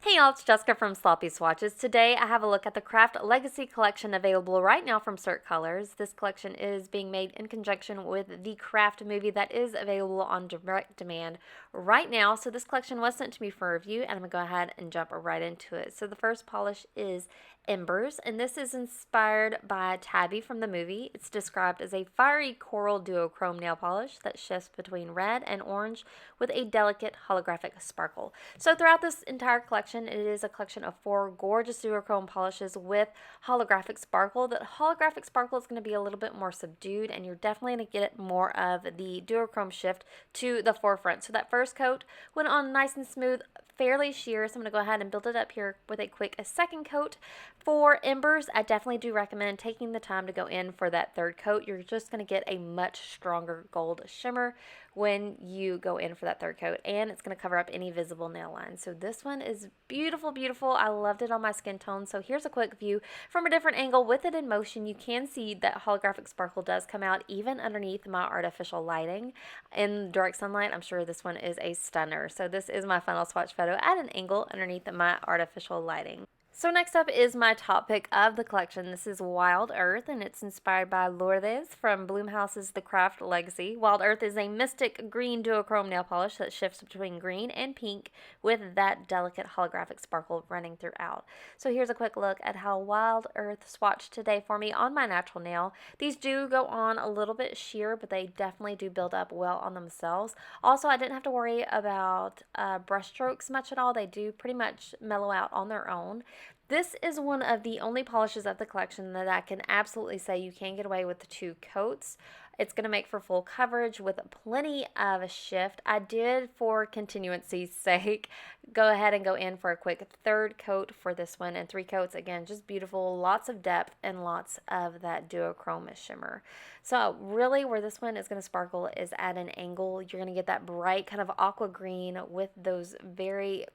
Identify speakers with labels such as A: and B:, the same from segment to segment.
A: Hey y'all, it's Jessica from Sloppy Swatches. Today I have a look at the Craft Legacy Collection available right now from Cirque Colors. This collection is being made in conjunction with the Craft movie that is available on direct demand right now. So this collection was sent to me for review and I'm going to go ahead and jump right into it. So the first polish is Embers, and this is inspired by Tabby from the movie. It's described as a fiery coral duochrome nail polish that shifts between red and orange with a delicate holographic sparkle. So throughout this entire collection, it is a collection of 4 gorgeous duochrome polishes with holographic sparkle. The holographic sparkle is going to be a little bit more subdued, and you're definitely going to get more of the duochrome shift to the forefront. So that first coat went on nice and smooth, fairly sheer, so I'm going to go ahead and build it up here with a quick second coat. For Embers, I definitely do recommend taking the time to go in for that third coat. You're just going to get a much stronger gold shimmer when you go in for that third coat, and it's going to cover up any visible nail lines. So this one is beautiful, beautiful. I loved it on my skin tone. So here's a quick view from a different angle. With it in motion, you can see that holographic sparkle does come out even underneath my artificial lighting. In direct sunlight, I'm sure this one is a stunner. So this is my final swatch photo at an angle underneath my artificial lighting. So next up is my top pick of the collection. This is Wild Earth, and it's inspired by Lourdes from Blumhouse's The Craft Legacy. Wild Earth is a mystic green duochrome nail polish that shifts between green and pink with that delicate holographic sparkle running throughout. So here's a quick look at how Wild Earth swatched today for me on my natural nail. These do go on a little bit sheer, but they definitely do build up well on themselves. Also, I didn't have to worry about brush strokes much at all. They do pretty much mellow out on their own. This is one of the only polishes of the collection that I can absolutely say you can get away with the 2 coats. It's going to make for full coverage with plenty of a shift. I did, for continuancy's sake, go ahead and go in for a quick third coat for this one, and 3 coats, again, just beautiful, lots of depth and lots of that duochrome shimmer. So really where this one is going to sparkle is at an angle. You're going to get that bright kind of aqua green with those very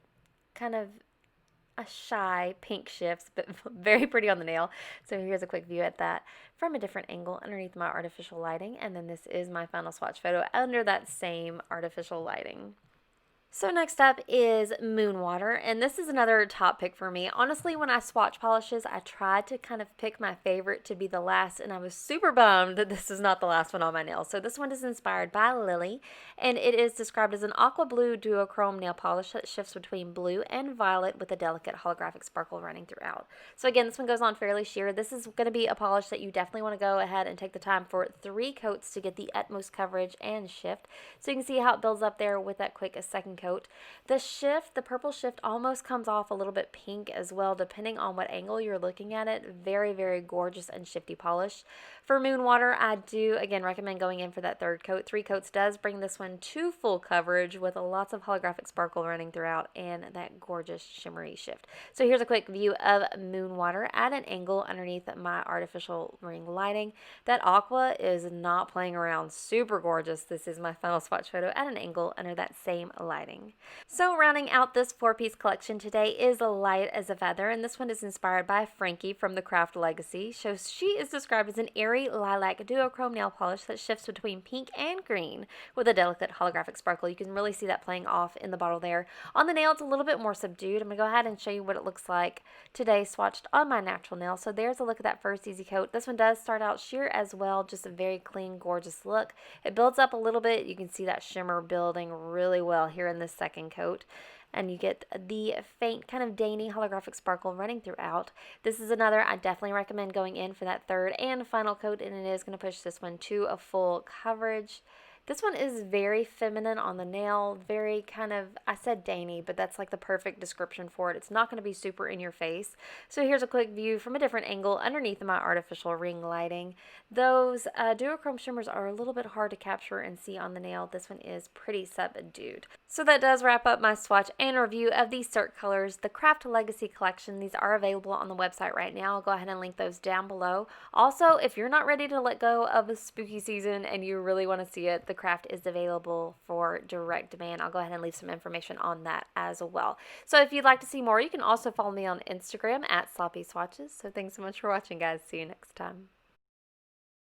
A: kind of a shy pink shifts, but very pretty on the nail. So here's a quick view at that from a different angle underneath my artificial lighting, and then this is my final swatch photo under that same artificial lighting. So next up is Moonwater, and this is another top pick for me. Honestly, when I swatch polishes, I tried to kind of pick my favorite to be the last, and I was super bummed that this is not the last one on my nails. So this one is inspired by Lily, and it is described as an aqua blue duochrome nail polish that shifts between blue and violet with a delicate holographic sparkle running throughout. So again, this one goes on fairly sheer. This is going to be a polish that you definitely want to go ahead and take the time for 3 coats to get the utmost coverage and shift. So you can see how it builds up there with that quick second coat. The shift, the purple shift, almost comes off a little bit pink as well, depending on what angle you're looking at it. Very, very gorgeous and shifty polish. For Moonwater, I do, again, recommend going in for that third coat. 3 coats does bring this one to full coverage with lots of holographic sparkle running throughout and that gorgeous shimmery shift. So here's a quick view of Moonwater at an angle underneath my artificial ring lighting. That aqua is not playing around. Super gorgeous. This is my final swatch photo at an angle under that same lighting. So rounding out this 4-piece collection today is Light as a Feather, and this one is inspired by Frankie from the Craft Legacy. So she is described as an airy lilac duochrome nail polish that shifts between pink and green with a delicate holographic sparkle. You can really see that playing off in the bottle there. On the nail, it's a little bit more subdued. I'm going to go ahead and show you what it looks like today swatched on my natural nail. So there's a look at that first easy coat. This one does start out sheer as well, just a very clean, gorgeous look. It builds up a little bit. You can see that shimmer building really well here in this second coat, and you get the faint kind of dainty holographic sparkle running throughout. This is another I definitely recommend going in for that third and final coat, and it is going to push this one to a full coverage. This one is very feminine on the nail, very kind of, I said dainty, but that's like the perfect description for it. It's not going to be super in your face. So here's a quick view from a different angle underneath my artificial ring lighting. Those duochrome shimmers are a little bit hard to capture and see on the nail. This one is pretty subdued. So that does wrap up my swatch and review of these Cirque colors, the Craft Legacy collection. These are available on the website right now. I'll go ahead and link those down below. Also, if you're not ready to let go of the spooky season and you really want to see it, the Craft is available for direct demand. I'll go ahead and leave some information on that as well. So if you'd like to see more, you can also follow me on Instagram at Sloppy Swatches. So thanks so much for watching, guys. See you next time.